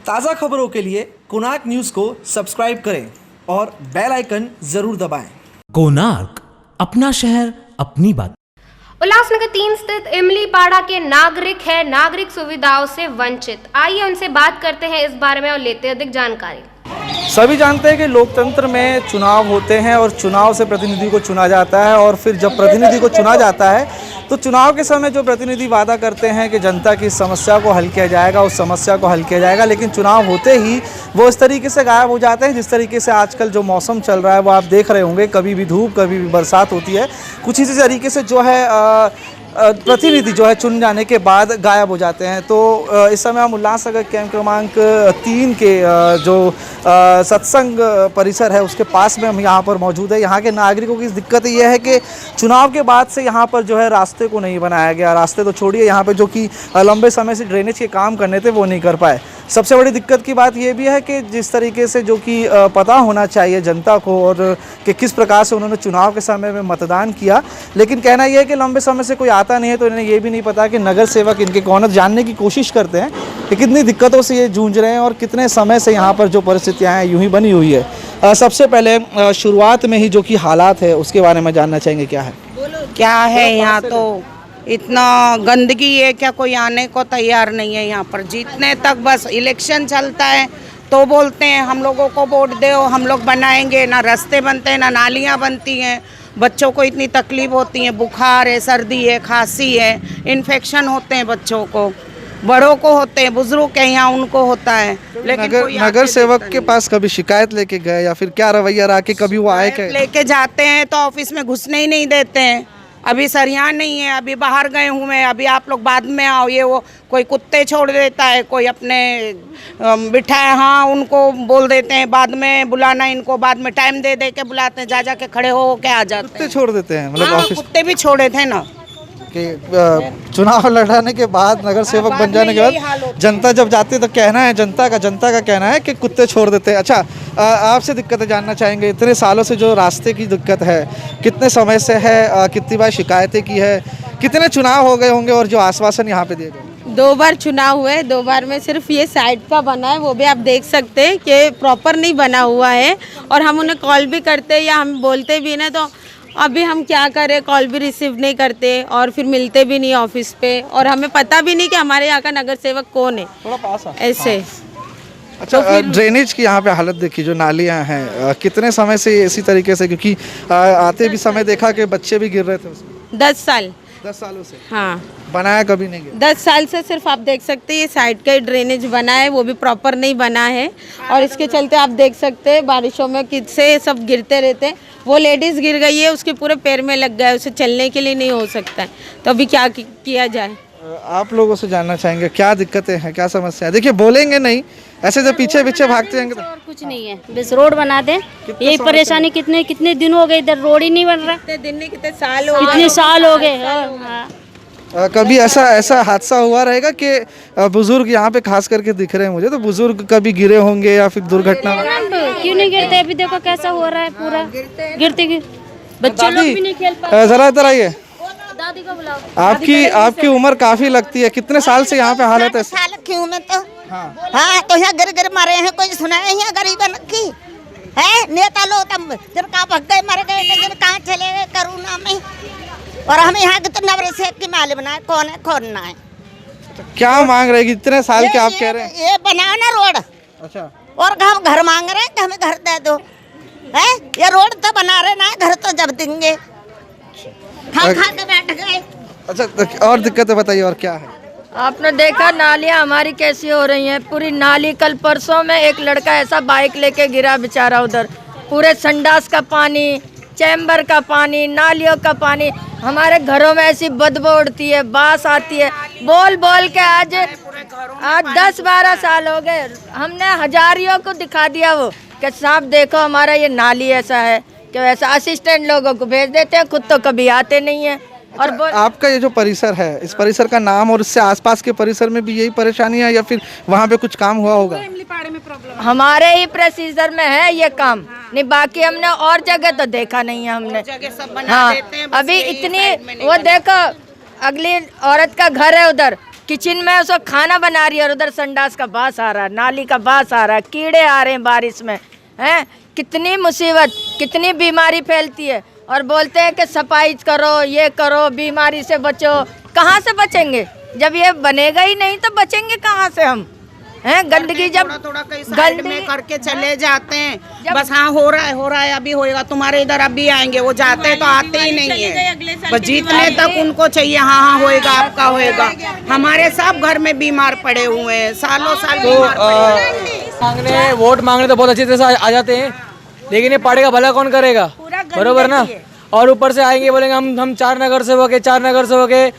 ताज़ा खबरों के लिए कोणार्क न्यूज़ को सब्सक्राइब करें और बेल आइकन ज़रूर दबाएं। कोणार्क, अपना शहर अपनी बात। उल्लासनगर 3 स्थित इमलीपाड़ा के नागरिक है नागरिक सुविधाओं से वंचित। आइए उनसे बात करते हैं इस बारे में और लेते हैं अधिक जानकारी। सभी जानते हैं कि लोकतंत्र में चुनाव होते हैं और चुनाव से प्रतिनिधि को चुना जाता है और फिर जब प्रतिनिधि को चुना जाता है तो चुनाव के समय जो प्रतिनिधि वादा करते हैं कि जनता की समस्या को हल किया जाएगा, उस समस्या को हल किया जाएगा, लेकिन चुनाव होते ही वो इस तरीके से गायब हो जाते हैं। जिस तरीके से आजकल जो मौसम चल रहा है वो आप देख रहे होंगे, कभी भी धूप कभी भी बरसात होती है। कुछ इसी तरीके से जो है प्रतिनिधि जो है चुन जाने के बाद गायब हो जाते हैं। तो इस समय हम उल्लासनगर कैंप क्रमांक 3 के जो सत्संग परिसर है उसके पास में हम यहाँ पर मौजूद है। यहाँ के नागरिकों की दिक्कत ये है कि चुनाव के बाद से यहाँ पर जो है रास्ते को नहीं बनाया गया। रास्ते तो छोड़िए, यहाँ पे जो कि लंबे समय से ड्रेनेज के काम करने थे वो नहीं कर पाए। सबसे बड़ी दिक्कत की बात ये भी है कि जिस तरीके से जो कि पता होना चाहिए जनता को और कि किस प्रकार से उन्होंने चुनाव के समय में मतदान किया, लेकिन कहना यह है कि लंबे समय से कोई आता नहीं है तो इन्हें ये भी नहीं पता कि नगर सेवक इनके कौन है। जानने की कोशिश करते हैं कि कितनी दिक्कतों से ये जूझ रहे हैं और कितने समय से यहाँ पर जो परिस्थितियाँ हैं यूं ही बनी हुई है। सबसे पहले शुरुआत में ही जो कि हालात है उसके बारे में जानना चाहेंगे। क्या है यहाँ तो इतना गंदगी है, क्या कोई आने को तैयार नहीं है यहाँ पर। जितने तक बस इलेक्शन चलता है तो बोलते हैं हम लोगों को वोट दो, हम लोग बनाएंगे। ना रास्ते बनते हैं, ना नालियाँ बनती हैं। बच्चों को इतनी तकलीफ होती है, बुखार है, सर्दी है, खांसी है, इन्फेक्शन होते हैं बच्चों को, बड़ों को होते हैं, बुजुर्ग के यहाँ उनको होता है। लेकिन नगर सेवक के पास कभी शिकायत लेके गए या फिर क्या रवैया रहा कि कभी वो आए? लेके जाते हैं तो ऑफिस में घुसने ही नहीं देते हैं। अभी सरिया नहीं है, अभी बाहर गए हूँ मैं, अभी आप लोग बाद में आओ। ये वो कोई कुत्ते छोड़ देता है, कोई अपने बिठाए, हाँ उनको बोल देते हैं बाद में बुलाना, इनको बाद में टाइम दे दे के बुलाते हैं, जा के खड़े हो के आ जाते हैं। कुत्ते छोड़ देते हैं मतलब हाँ, ऑफिस? कुत्ते भी छोड़े थे ना कि चुनाव लड़ाने के बाद, नगर सेवक बन जाने के बाद जनता जब जाती है तो कहना है जनता का कहना है कि कुत्ते छोड़ देते हैं। अच्छा, आपसे दिक्कतें जानना चाहेंगे। इतने सालों से जो रास्ते की दिक्कत है, कितने समय से है, कितनी बार शिकायतें की है, कितने चुनाव हो गए होंगे और जो आश्वासन यहाँ पे दिए गए? 2 बार चुनाव हुए, 2 बार में सिर्फ ये साइड का बना है, वो भी आप देख सकते हैं कि प्रॉपर नहीं बना हुआ है। और हम उन्हें कॉल भी करते या हम बोलते भी ना, तो अभी हम क्या करें, कॉल भी रिसीव नहीं करते और फिर मिलते भी नहीं ऑफिस पे, और हमें पता भी नहीं कि हमारे यहाँ का नगर सेवक कौन है। थोड़ा पास ऐसे। अच्छा, तो ड्रेनेज की यहाँ पे हालत देखी, जो नालियाँ हैं, कितने समय से इसी तरीके से, क्योंकि आते भी समय देखा कि बच्चे भी गिर रहे थे उसमें। 10 साल 10 सालों से हाँ बनाया कभी नहीं गया। 10 साल से सिर्फ आप देख सकते हैं ये साइड का ही ड्रेनेज बना है, वो भी प्रॉपर नहीं बना है। और इसके चलते आप देख सकते हैं बारिशों में किससे सब गिरते रहते हैं। वो लेडीज़ गिर गई है, उसके पूरे पैर में लग गया, उसे चलने के लिए नहीं हो सकता है। तो अभी क्या किया जाए? आप लोगों से जानना चाहेंगे क्या दिक्कतें हैं, क्या समस्या है? देखिए, बोलेंगे नहीं, ऐसे जब पीछे पीछे भागते जाएंगे तो और कुछ नहीं है, बस रोड बना दे। यही परेशानी, कितने दिन हो गए इधर रोड ही नहीं बन रहा। कितने दिन नहीं, कितने साल हो गए। कभी ऐसा हादसा हुआ रहेगा कि बुजुर्ग यहाँ पे खास करके दिख रहे हैं मुझे, तो बुजुर्ग कभी गिरे होंगे या फिर दुर्घटना? क्यों नहीं गिरते? अभी देखो कैसा हो रहा है, पूरा गिरते बच्चे लोग भी नहीं खेल पाते। जरा इधर आइए, दादी को बुलाओ। आपकी उम्र काफी लगती है, कितने साल से यहाँ पे हालत है? साल की उम्र तो हाँ, तो यहाँ गिर मारे हैं, कोई सुना है यहाँ गरीबन की है? नेता लोग तब जिनका भग गए मर गए, जिनका चले गए कोरोना में, और हम यहाँ के तो नवर से की मालूम ना कौन है कौन ना है। क्या मांग रहेगी? इतने साल के आप कह रहे हैं ये बनाओ ना रोड। अच्छा, और हम घर मांग रहे हैं कि हमें घर दे दो, है? ये रोड तो बना रहे ना, घर तो जब देंगे। हम खा के बैठ गए। अच्छा, और दिक्कतें बताइए, और क्या है? आपने देखा नालियाँ हमारी कैसी हो रही हैं, पूरी नाली। कल परसों में एक लड़का ऐसा बाइक लेके गिरा बेचारा, उधर पूरे संडास का पानी, चैम्बर का पानी, नालियों का पानी। हमारे घरों में ऐसी बदबू उड़ती है, बास आती है। बोल बोल के आज 10-12 साल हो गए, हमने हजारियों को दिखा दिया वो कि साहब देखो हमारा ये नाली ऐसा है कि वैसा। असिस्टेंट लोगों को भेज देते हैं, खुद तो कभी आते नहीं है। और आपका ये जो परिसर है, इस परिसर का नाम और इससे आसपास के परिसर में भी यही परेशानी है या फिर वहाँ पे कुछ काम हुआ होगा? हमारे ही प्रोसीजर में है ये काम, नहीं बाकी हमने और जगह तो देखा नहीं है हमने। हाँ, अभी इतनी वो देखो, अगली औरत का घर है उधर, किचन में उसको खाना बना रही है और उधर संडास का बास आ रहा है, नाली का बास आ रहा है, कीड़े आ रहे हैं बारिश में, हैं? कितनी मुसीबत, कितनी बीमारी फैलती है। और बोलते हैं कि सफाई करो, ये करो, बीमारी से बचो। कहाँ से बचेंगे जब ये बनेगा ही नहीं, तो बचेंगे कहाँ से हम, हैं? गंदगी जब थोड़ा कहीं साइड में करके चले जाते हैं, बस हाँ हो रहा है अभी होएगा, तुम्हारे इधर अभी आएंगे, वो जाते तो आते ही नहीं है, बस जीतने तक उनको चाहिए हाँ होएगा, आपका होएगा। हमारे सब घर में बीमार पड़े हुए हैं, सालों साल बीमार पड़े हैं। वोट मांगने तो बहुत अच्छी तरह से आ जाते हैं, लेकिन ये पार्टी का भला कौन करेगा, बरोबर ना। और ऊपर से आएंगे बोलेंगे हम 4 नगर सेवक है,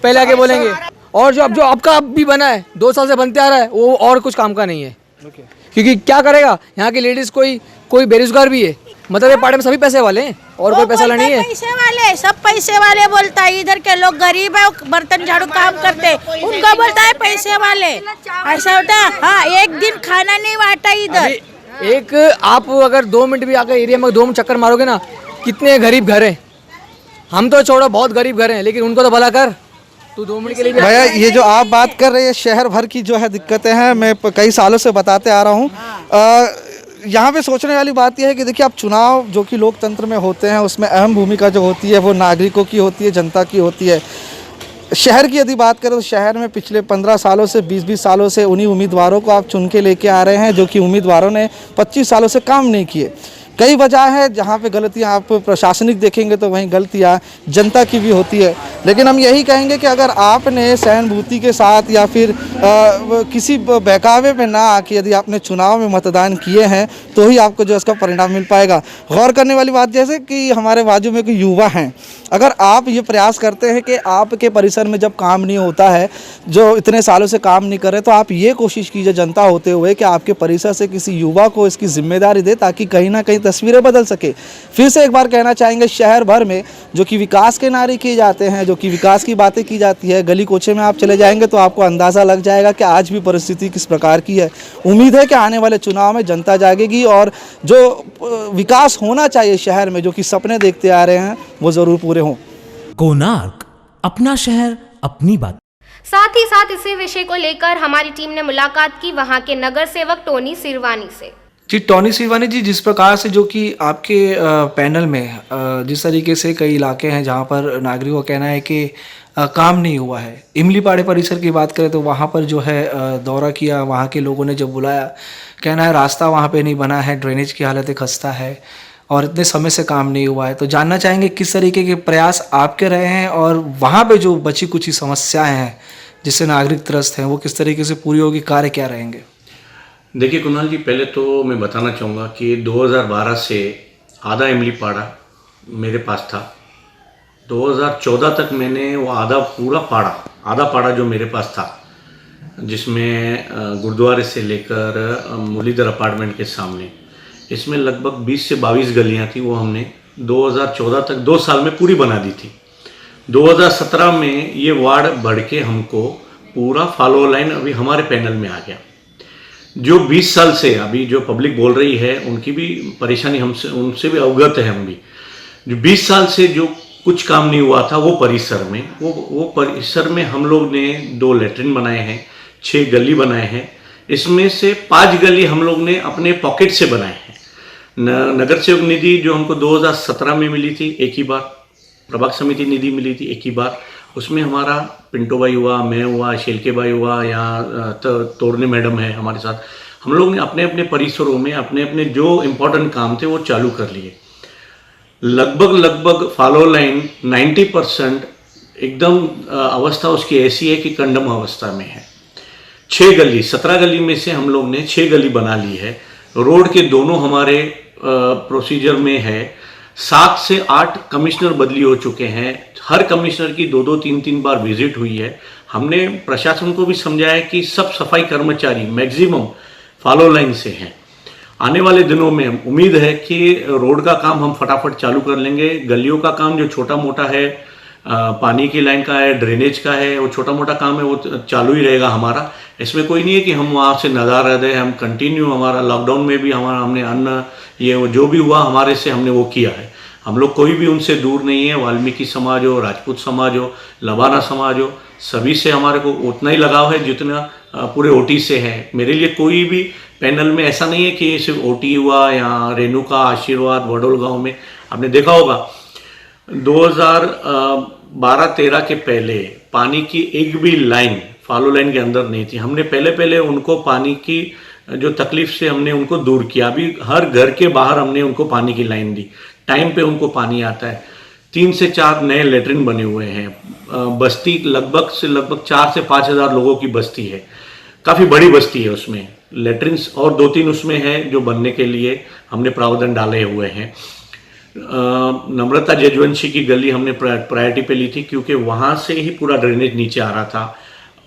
पहले आके बोलेंगे। और जो आपका अब भी बना है 2 साल से बनते आ रहा है, वो और कुछ काम का नहीं है। क्योंकि क्या करेगा, यहाँ की लेडीज कोई बेरोजगार भी है, मतलब ये पार्टी में सभी पैसे वाले हैं और कोई पैसा वाला नहीं है। पैसे वाले, सब पैसे वाले बोलता है। इधर के लोग गरीब है, बर्तन झाड़ू काम करते, उनका बोलता है पैसे वाले। ऐसा होता है, हाँ, एक दिन खाना नहीं बांटा इधर। एक आप अगर 2 मिनट भी आकर एरिया में 2 मिनट चक्कर मारोगे ना, कितने गरीब घर हैं। हम तो छोड़ो, बहुत गरीब घर हैं, लेकिन उनको तो भला कर, तू 2 मिनट के लिए। भैया ये जो आप बात कर रहे हैं शहर भर की जो है दिक्कतें हैं, मैं कई सालों से बताते आ रहा हूँ। यहाँ पे सोचने वाली बात यह है कि देखिए, आप चुनाव जो कि लोकतंत्र में होते हैं, उसमें अहम भूमिका जो होती है वो नागरिकों की होती है, जनता की होती है। शहर की यदि बात करें तो शहर में पिछले 15 सालों से 20-20 सालों से उन्हीं उम्मीदवारों को आप चुन के लेके आ रहे हैं, जो कि उम्मीदवारों ने 25 सालों से काम नहीं किए। कई वजह है जहाँ पे गलतियाँ आप प्रशासनिक देखेंगे तो वहीं गलतियाँ जनता की भी होती है। लेकिन हम यही कहेंगे कि अगर आपने सहानुभूति के साथ या फिर किसी बहकावे में ना आके यदि आपने चुनाव में मतदान किए हैं, तो ही आपको जो इसका परिणाम मिल पाएगा। गौर करने वाली बात जैसे कि हमारे बाजू में कोई युवा हैं, अगर आप ये प्रयास करते हैं कि आपके परिसर में जब काम नहीं होता है, जो इतने सालों से काम नहीं कर रहे, तो आप ये कोशिश कीजिए जनता होते हुए कि आपके परिसर से किसी युवा को इसकी जिम्मेदारी दे, ताकि कहीं ना कहीं तस्वीरें बदल सके। फिर से एक बार कहना चाहेंगे, शहर भर में जो कि विकास के नारे किए जाते हैं, जो कि विकास की बातें की जाती है, गली कोचे में आप चले जाएंगे तो आपको अंदाज़ा लग जाएगा कि आज भी परिस्थिति किस प्रकार की है। उम्मीद है कि आने वाले चुनाव में जनता जागेगी और जो विकास होना चाहिए शहर में, जो कि सपने देखते आ रहे हैं, वो ज़रूर पूरे हों। कोणार्क, अपना शहर अपनी बात। साथ ही साथ इसी विषय को लेकर हमारी टीम ने मुलाकात की वहां के नगर सेवक टोनी सिरवानी से। जी, टोनी सिरवानी जी, जिस प्रकार से जो कि आपके पैनल में जिस तरीके से कई इलाके हैं जहां पर नागरिकों का कहना है कि काम नहीं हुआ है। इमलीपाड़े परिसर की बात करें तो वहां पर जो है दौरा किया, वहां के लोगों ने जब बुलाया, कहना है रास्ता वहां पे नहीं बना है, ड्रेनेज की हालत खस्ता है और इतने समय से काम नहीं हुआ है। तो जानना चाहेंगे किस तरीके के प्रयास आपके रहे हैं और वहाँ पे जो बची कुछ समस्याएं हैं जिससे नागरिक त्रस्त हैं, वो किस तरीके से पूरी होगी, कार्य क्या रहेंगे? देखिए कुणाल जी, पहले तो मैं बताना चाहूँगा कि 2012 से आधा इमलीपाड़ा मेरे पास था। 2014 तक मैंने वो आधा पाड़ा जो मेरे पास था, जिसमें गुरुद्वारे से लेकर मुरलीधर अपार्टमेंट के सामने, इसमें लगभग 20 से 22 गलियां थी, वो हमने 2014 तक 2 साल में पूरी बना दी थी। 2017 में ये वार्ड बढ़ के हमको पूरा फॉलो लाइन अभी हमारे पैनल में आ गया। जो 20 साल से अभी जो पब्लिक बोल रही है, उनकी भी परेशानी उनसे भी अवगत है हम भी। जो 20 साल से जो कुछ काम नहीं हुआ था वो परिसर में, वो परिसर में हम लोग ने 2 लैट्रिन बनाए हैं, 6 गली बनाए हैं। इसमें से 5 गली हम लोग ने अपने पॉकेट से बनाए हैं। नगर सेवक निधि जो हमको 2017 में मिली थी एक ही बार, प्रभाग समिति निधि मिली थी एक ही बार, उसमें हमारा पिंटो भाई हुआ, मैं हुआ, शेलके भाई हुआ, यहाँ तोड़ने मैडम है हमारे साथ, हम लोग ने अपने अपने परिसरों में अपने अपने जो इम्पोर्टेंट काम थे वो चालू कर लिए। लगभग फॉलो लाइन 90% एकदम अवस्था उसकी ऐसी है कि कंडम अवस्था में है। 6 गली 17 गली में से हम लोग ने 6 गली बना ली है। रोड के दोनों हमारे प्रोसीजर में है। 7 से 8 कमिश्नर बदली हो चुके हैं। हर कमिश्नर की 2-2 3-3 बार विजिट हुई है। हमने प्रशासन को भी समझाया कि सब सफाई कर्मचारी मैक्सिमम फॉलो लाइन से हैं। आने वाले दिनों में उम्मीद है कि रोड का काम हम फटाफट चालू कर लेंगे। गलियों का काम जो छोटा मोटा है, पानी की लाइन का है, ड्रेनेज का है, वो छोटा मोटा काम है, वो चालू ही रहेगा हमारा। इसमें कोई नहीं है कि हम वहाँ से नदार रह गए। हम कंटिन्यू हमारा लॉकडाउन में भी हमने अन्न ये जो भी हुआ हमारे से हमने वो किया है। हम लोग कोई भी उनसे दूर नहीं है। वाल्मीकि समाज हो, राजपूत समाज हो, लबाना समाज हो, सभी से हमारे को उतना ही लगाव है जितना पूरे ओटी से है। मेरे लिए कोई भी पैनल में ऐसा नहीं है कि सिर्फ ओटी हुआ या रेणुका, आशीर्वाद, वडोल गांव में। आपने देखा होगा 2012-13 के पहले पानी की एक भी लाइन फॉलो लाइन के अंदर नहीं थी। हमने पहले उनको पानी की जो तकलीफ से हमने उनको दूर किया। अभी हर घर के बाहर हमने उनको पानी की लाइन दी, टाइम पे उनको पानी आता है। 3 से 4 नए लेटरिन बने हुए हैं। बस्ती लगभग 4 से 5 हज़ार लोगों की बस्ती है, काफ़ी बड़ी बस्ती है। उसमें लेटरिन्स और 2-3 उसमें हैं जो बनने के लिए हमने प्रावधान डाले हुए हैं। नम्रता जजवंशी की गली हमने प्रायोरिटी पे ली थी क्योंकि वहाँ से ही पूरा ड्रेनेज नीचे आ रहा था।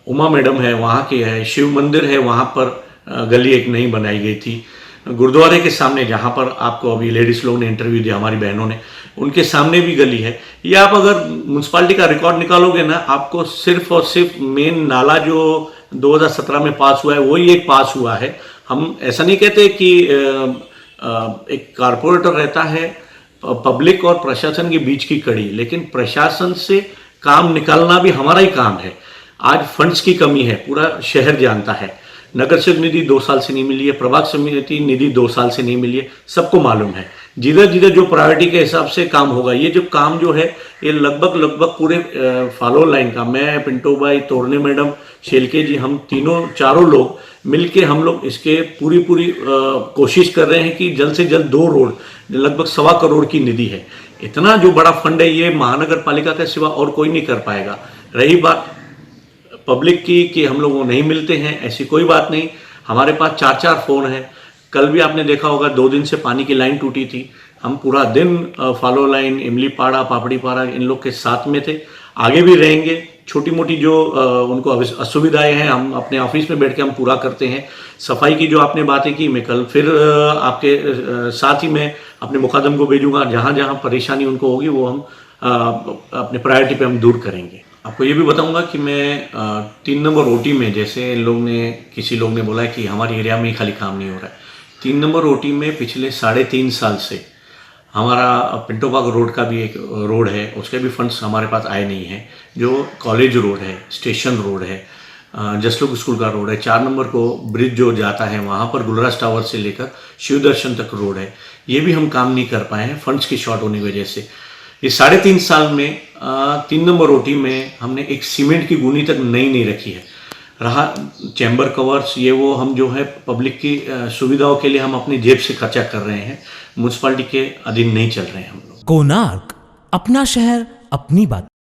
उमा मैडम है वहाँ की है, शिव मंदिर है वहाँ पर गली एक नई बनाई गई थी। गुरुद्वारे के सामने जहाँ पर आपको अभी लेडीज़ लोग ने इंटरव्यू दिया, हमारी बहनों ने, उनके सामने भी गली है। ये आप अगर म्यूनसिपालिटी का रिकॉर्ड निकालोगे ना, आपको सिर्फ और सिर्फ मेन नाला जो 2017 में पास हुआ है वही एक पास हुआ है। हम ऐसा नहीं कहते कि एक कारपोरेटर रहता है पब्लिक और प्रशासन के बीच की कड़ी, लेकिन प्रशासन से काम निकालना भी हमारा ही काम है। आज फंड्स की कमी है, पूरा शहर जानता है। नगर सेवक निधि 2 साल से नहीं मिली है, प्रभाग समिति निधि 2 साल से नहीं मिली है, सबको मालूम है। जिधर जो प्रायोरिटी के हिसाब से काम होगा, ये जो काम जो है ये लगभग पूरे फॉलो लाइन का, मैं, पिंटो भाई, तोरने मैडम, शेलके जी, हम चारों लोग मिलके हम लोग इसके पूरी कोशिश कर रहे हैं कि जल्द से जल्द 2 रोड, लगभग 1.25 करोड़ की निधि है। इतना जो बड़ा फंड है ये महानगर पालिका के सिवा और कोई नहीं कर पाएगा। रही बात पब्लिक की कि हम लोग वो नहीं मिलते हैं, ऐसी कोई बात नहीं। हमारे पास 4 फ़ोन हैं। कल भी आपने देखा होगा 2 दिन से पानी की लाइन टूटी थी। हम पूरा दिन फॉलो लाइन, इमली पाड़ा, पापड़ी पाड़ा इन लोग के साथ में थे, आगे भी रहेंगे। छोटी मोटी जो उनको असुविधाएं हैं हम अपने ऑफिस में बैठ के हम पूरा करते हैं। सफाई की जो आपने बातें की, मैं कल फिर आपके साथ ही मैं अपने मुकादम को भेजूंगा। जहाँ जहाँ परेशानी उनको होगी वो हम अपने प्रायोरिटी पे हम दूर करेंगे। आपको ये भी बताऊंगा कि मैं 3 नंबर ओटी में, जैसे किसी लोग ने बोला है कि हमारे एरिया में ही खाली काम नहीं हो रहा है, 3 नंबर ओटी में पिछले 3.5 साल से हमारा पिंटो बाग रोड का भी एक रोड है, उसके भी फंड्स हमारे पास आए नहीं हैं। जो कॉलेज रोड है, स्टेशन रोड है, जसलोक स्कूल का रोड है, 4 नंबर को ब्रिज जो जाता है वहाँ पर गुलराज टावर से लेकर शिव दर्शन तक रोड है, ये भी हम काम नहीं कर पाए हैं फंड्स की शॉर्ट होने की वजह से। ये 3.5 साल में 3 नंबर ओटी में हमने एक सीमेंट की गुनी तक नहीं रखी है। रहा चैम्बर कवर्स, ये वो हम जो है पब्लिक की सुविधाओं के लिए हम अपनी जेब से खर्चा कर रहे हैं, म्यूनसिपालिटी के अधीन नहीं चल रहे हैं हम लोग। कोणार्क, अपना शहर अपनी बात।